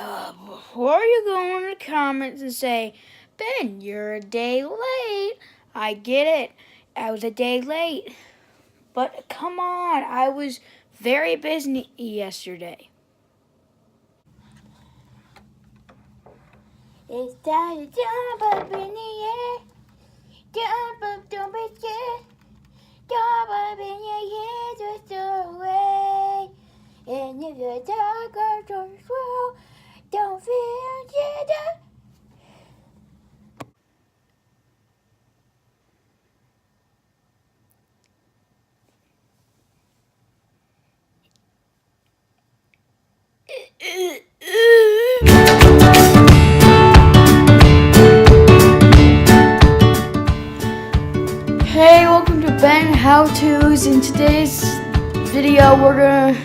Before you go in the comments and say, Ben, you're a day late. I get it. I was a day late. But come on, I was very busy yesterday. It's time to jump up in the air. Jump up, don't be scared. Jump up in your head, just throw away. And if you're dark or don't swirl, don't feel jittery. Hey, welcome to Ben How To's. In today's video, we're gonna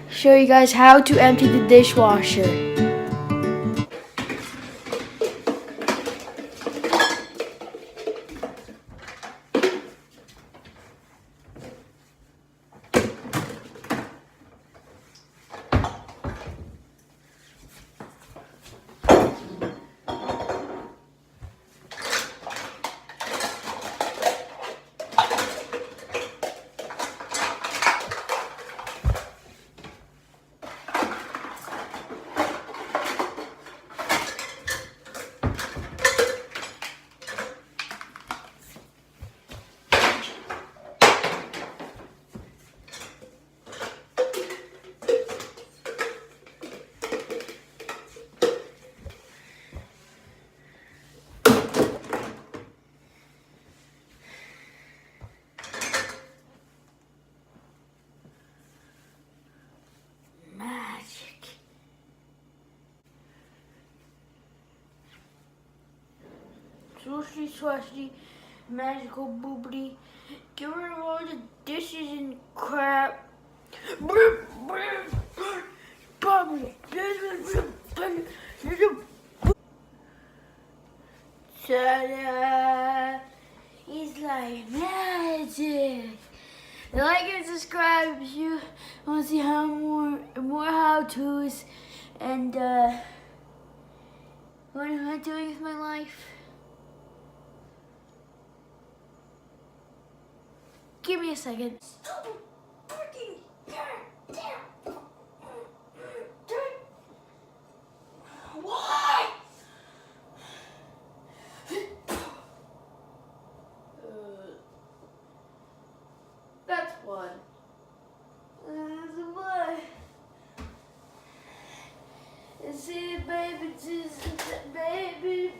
show you guys how to empty the dishwasher. Swooshy, swashy, magical boobity. Get rid of all the dishes and crap. Ta-da! He's like magic. Like and subscribe if you want to see how more how-tos and what am I doing with my life? Give me a second. Stupid freaking goddamn. Why? That's one. What? See, baby, just baby.